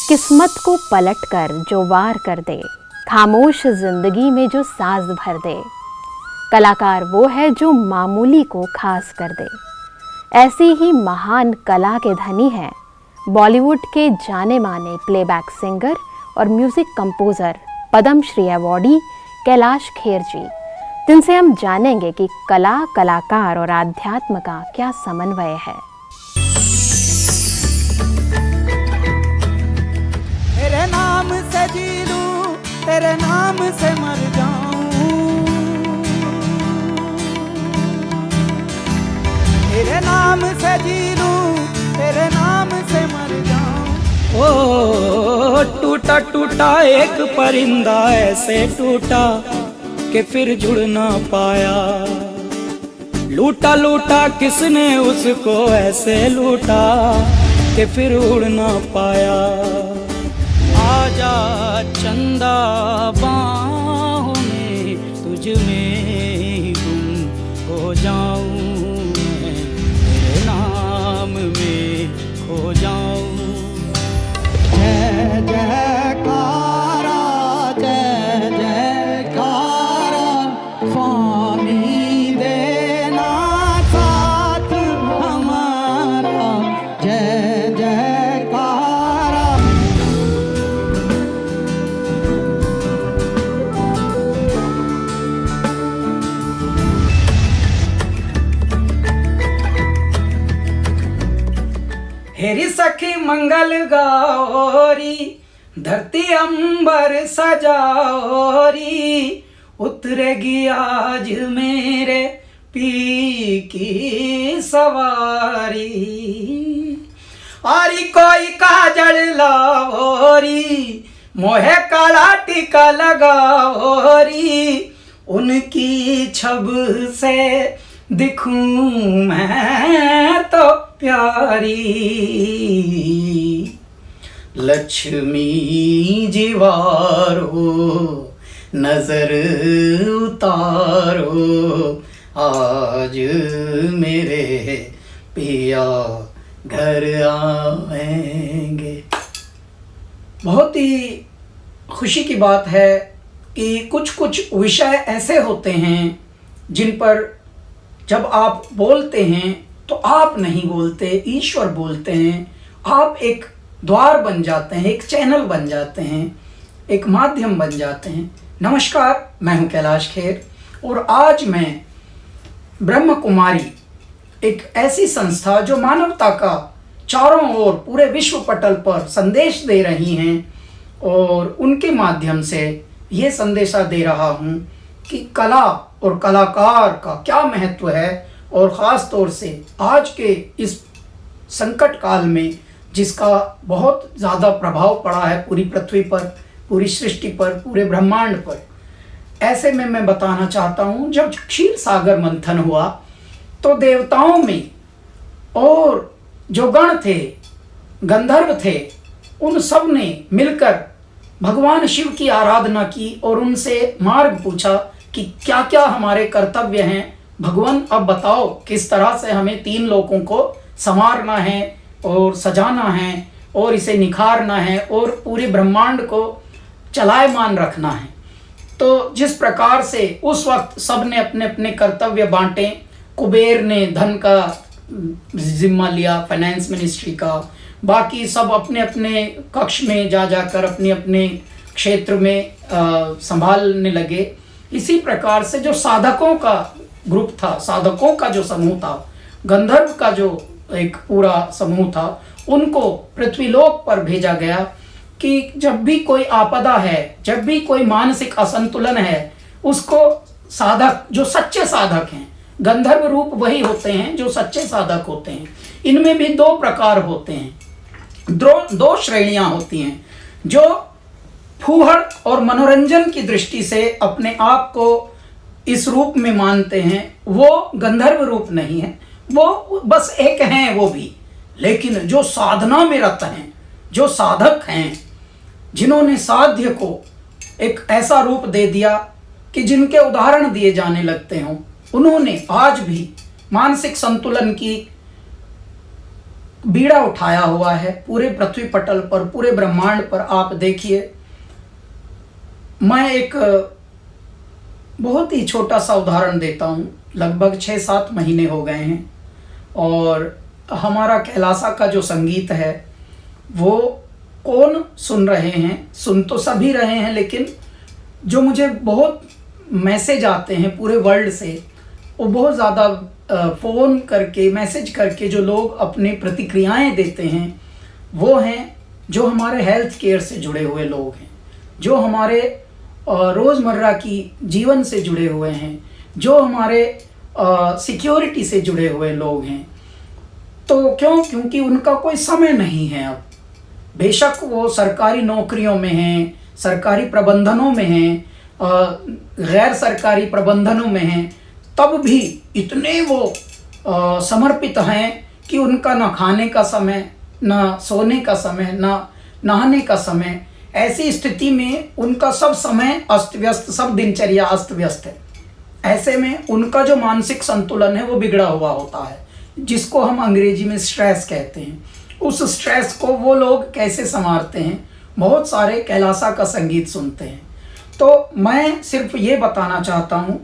किस्मत को पलट कर जो वार कर दे, खामोश जिंदगी में जो साज भर दे, कलाकार वो है जो मामूली को खास कर दे। ऐसी ही महान कला के धनी हैं बॉलीवुड के जाने माने प्लेबैक सिंगर और music composer Padmashri awardee Kailash Kher ji, जिनसे हम जानेंगे कि कला, कलाकार और आध्यात्म का क्या समन्वय है। तेरे नाम से जी लूं, तेरे नाम से मर जाऊं, तेरे नाम से जी लूं, तेरे नाम से मर जाऊं। ओ टूटा टूटा एक परिंदा ऐसे टूटा कि फिर जुड़ ना पाया, लूटा लूटा किसने उसको ऐसे लूटा कि फिर उड़ ना पाया। आजा चंदा बाहों में तुझ में ही गुम हो जाऊं, मैं तेरे नाम में खो जाऊं। जय जयकारा, जय जयकारा, स्वामी देना साथ हमारा। जय जयकारा। हेरी सखी मंगल गौरी, धरती अंबर सजाओरी, उतरेगी आज मेरे पी की सवारी। आरी कोई काजल लाओरी, मोहे काला टीका लगाओरी, उनकी छब से दिखूं मैं तो प्यारी। लक्ष्मी जीवारो नजर उतारो, आज मेरे पिया घर आएंगे। बहुत ही खुशी की बात है कि कुछ कुछ विषय ऐसे होते हैं जिन पर जब आप बोलते हैं तो आप नहीं बोलते, ईश्वर बोलते हैं। आप एक द्वार बन जाते हैं, एक चैनल बन जाते हैं, एक माध्यम बन जाते हैं। नमस्कार, मैं हूं कैलाश खेर और आज मैं ब्रह्म कुमारी, एक ऐसी संस्था जो मानवता का चारों ओर पूरे विश्व पटल पर संदेश दे रही हैं, और उनके माध्यम से ये संदेशा दे रहा हूं कि कला और कलाकार का क्या महत्व है, और ख़ास तौर से आज के इस संकट काल में जिसका बहुत ज़्यादा प्रभाव पड़ा है पूरी पृथ्वी पर, पूरी सृष्टि पर, पूरे ब्रह्मांड पर। ऐसे में मैं बताना चाहता हूँ, जब क्षीर सागर मंथन हुआ तो देवताओं में और जो गण थे, गंधर्व थे, उन सब ने मिलकर भगवान शिव की आराधना की और उनसे मार्ग पूछा कि क्या क्या हमारे कर्तव्य हैं। भगवान अब बताओ किस तरह से हमें तीन लोगों को संवारना है और सजाना है और इसे निखारना है और पूरे ब्रह्मांड को चलायमान रखना है। तो जिस प्रकार से उस वक्त सब ने अपने अपने कर्तव्य बांटे, कुबेर ने धन का जिम्मा लिया, फाइनेंस मिनिस्ट्री का, बाकी सब अपने अपने कक्ष में जा जाकर अपने अपने क्षेत्र में संभालने लगे। इसी प्रकार से जो साधकों का ग्रुप था, साधकों का जो समूह था, गंधर्व का जो एक पूरा समूह था, उनको पृथ्वीलोक पर भेजा गया कि जब भी कोई आपदा है, जब भी कोई मानसिक असंतुलन है, उसको साधक, जो सच्चे साधक हैं, गंधर्व रूप वही होते हैं जो सच्चे साधक होते हैं। इनमें भी दो प्रकार होते हैं, दो श्रेणियां होती हैं। जो फूहड़ और मनोरंजन की दृष्टि से अपने आप को इस रूप में मानते हैं, वो गंधर्व रूप नहीं है, वो बस एक हैं वो भी। लेकिन जो साधना में रत हैं, जो साधक हैं, जिन्होंने साध्य को एक ऐसा रूप दे दिया कि जिनके उदाहरण दिए जाने लगते हों, उन्होंने आज भी मानसिक संतुलन की बीड़ा उठाया हुआ है पूरे पृथ्वी पटल पर, पूरे ब्रह्मांड पर। आप देखिए, मैं एक बहुत ही छोटा सा उदाहरण देता हूँ। लगभग 6-7 महीने हो गए हैं और हमारा कैलासा का जो संगीत है वो कौन सुन रहे हैं, सुन तो सभी रहे हैं, लेकिन जो मुझे बहुत मैसेज आते हैं पूरे वर्ल्ड से, वो बहुत ज़्यादा फ़ोन करके, मैसेज करके जो लोग अपनी प्रतिक्रियाएं देते हैं, वो हैं जो हमारे हेल्थ केयर से जुड़े हुए लोग हैं, जो हमारे रोज़मर्रा की जीवन से जुड़े हुए हैं, जो हमारे सिक्योरिटी से जुड़े हुए लोग हैं। तो क्योंकि उनका कोई समय नहीं है अब। बेशक वो सरकारी नौकरियों में हैं, सरकारी प्रबंधनों में हैं, गैर सरकारी प्रबंधनों में हैं, तब भी इतने वो समर्पित हैं कि उनका ना खाने का समय, ना सोने का समय, ना नहाने का समय। ऐसी स्थिति में उनका सब समय अस्त व्यस्त, सब दिनचर्या अस्त व्यस्त है। ऐसे में उनका जो मानसिक संतुलन है वो बिगड़ा हुआ होता है, जिसको हम अंग्रेजी में स्ट्रेस कहते हैं। उस स्ट्रेस को वो लोग कैसे संभालते हैं? बहुत सारे कैलासा का संगीत सुनते हैं। तो मैं सिर्फ ये बताना चाहता हूँ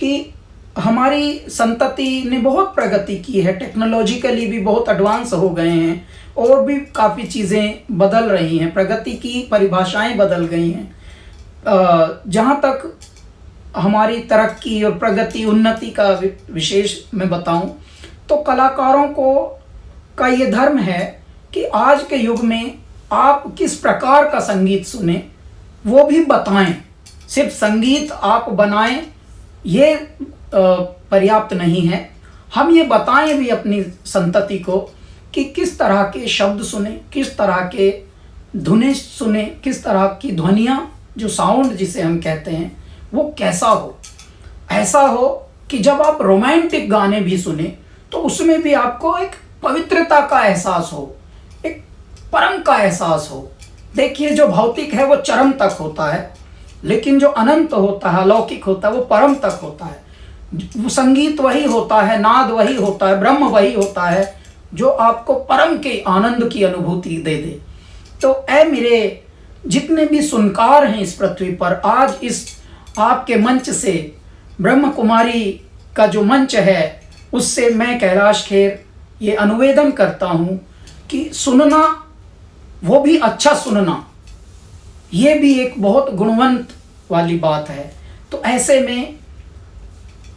कि हमारी संतति ने बहुत प्रगति की है, टेक्नोलॉजिकली भी बहुत एडवांस हो गए हैं और भी काफ़ी चीज़ें बदल रही हैं, प्रगति की परिभाषाएं बदल गई हैं। जहाँ तक हमारी तरक्की और प्रगति, उन्नति का विशेष मैं बताऊं तो कलाकारों का ये धर्म है कि आज के युग में आप किस प्रकार का संगीत सुने वो भी बताएं। सिर्फ संगीत आप बनाएं ये पर्याप्त नहीं है, हम ये बताएं भी अपनी संतति को कि किस तरह के शब्द सुने, किस तरह के धुनें सुने, किस तरह की ध्वनियाँ, जो साउंड जिसे हम कहते हैं, वो कैसा हो। ऐसा हो कि जब आप रोमांटिक गाने भी सुने तो उसमें भी आपको एक पवित्रता का एहसास हो, एक परम का एहसास हो। देखिए, जो भौतिक है वो चरम तक होता है, लेकिन जो अनंत होता है, अलौकिक होता है, वो परम तक होता है। वो संगीत वही होता है, नाद वही होता है, ब्रह्म वही होता है जो आपको परम के आनंद की अनुभूति दे दे। तो ऐ मेरे जितने भी सुनकार हैं इस पृथ्वी पर, आज इस आपके मंच से, ब्रह्म कुमारी का जो मंच है, उससे मैं कैलाश खेर ये अनुवेदन करता हूँ कि सुनना, वो भी अच्छा सुनना, ये भी एक बहुत गुणवंत वाली बात है। तो ऐसे में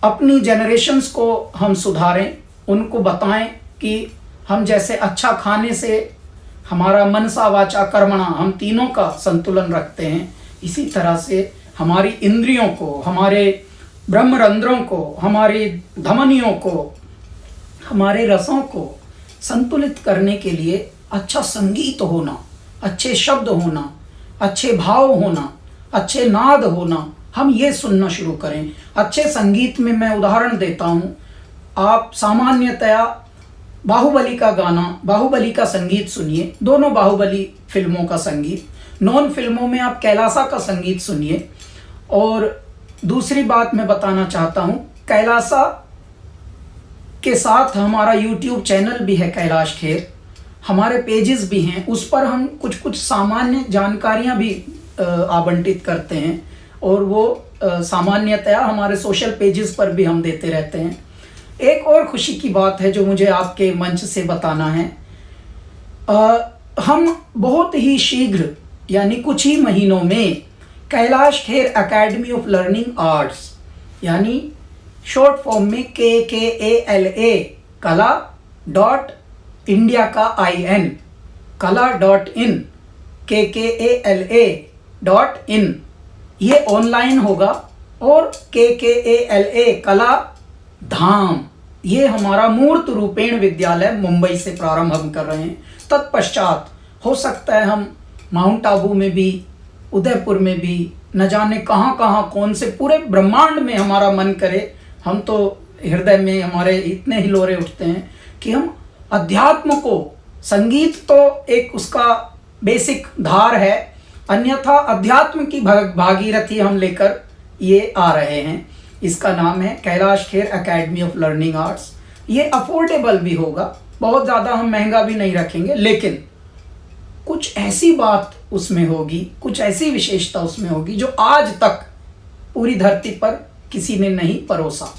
अपनी जनरेशन्स को हम सुधारें, उनको बताएं कि हम जैसे अच्छा खाने से हमारा मनसा वाचा कर्मणा, हम तीनों का संतुलन रखते हैं, इसी तरह से हमारी इंद्रियों को, हमारे ब्रह्मरंध्रों को, हमारी धमनियों को, हमारे रसों को संतुलित करने के लिए अच्छा संगीत होना, अच्छे शब्द होना, अच्छे भाव होना, अच्छे नाद होना, हम ये सुनना शुरू करें। अच्छे संगीत में मैं उदाहरण देता हूँ, आप सामान्यतया बाहुबली का गाना, बाहुबली का संगीत सुनिए, दोनों बाहुबली फिल्मों का संगीत। नॉन फिल्मों में आप कैलासा का संगीत सुनिए। और दूसरी बात मैं बताना चाहता हूँ, कैलासा के साथ हमारा YouTube चैनल भी है कैलाश खेर, हमारे पेजेस भी हैं, उस पर हम कुछ कुछ सामान्य जानकारियाँ भी आवंटित करते हैं और वो सामान्यतया हमारे सोशल पेजेस पर भी हम देते रहते हैं। एक और खुशी की बात है जो मुझे आपके मंच से बताना है, हम बहुत ही शीघ्र, यानी कुछ ही महीनों में, Kailash Kher academy of learning arts, यानी शॉर्ट फॉर्म में KKALA, कला डॉट इंडिया का IN, kala.in, KKALA.in, ये ऑनलाइन होगा। और KKALA कला धाम, ये हमारा मूर्त रूपेण विद्यालय मुंबई से प्रारंभ हम कर रहे हैं। तत्पश्चात हो सकता है हम माउंट आबू में भी, उदयपुर में भी, न जाने कहाँ कहाँ, कौन से पूरे ब्रह्मांड में हमारा मन करे। हम तो हृदय में हमारे इतने हिलोरे उठते हैं कि हम अध्यात्म को, संगीत तो एक उसका बेसिक धार है, अन्यथा अध्यात्म की भागीरथी हम लेकर ये आ रहे हैं। इसका नाम है Kailash Kher academy of learning arts. ये अफोर्डेबल भी होगा, बहुत ज़्यादा हम महंगा भी नहीं रखेंगे, लेकिन कुछ ऐसी बात उसमें होगी, कुछ ऐसी विशेषता उसमें होगी जो आज तक पूरी धरती पर किसी ने नहीं परोसा।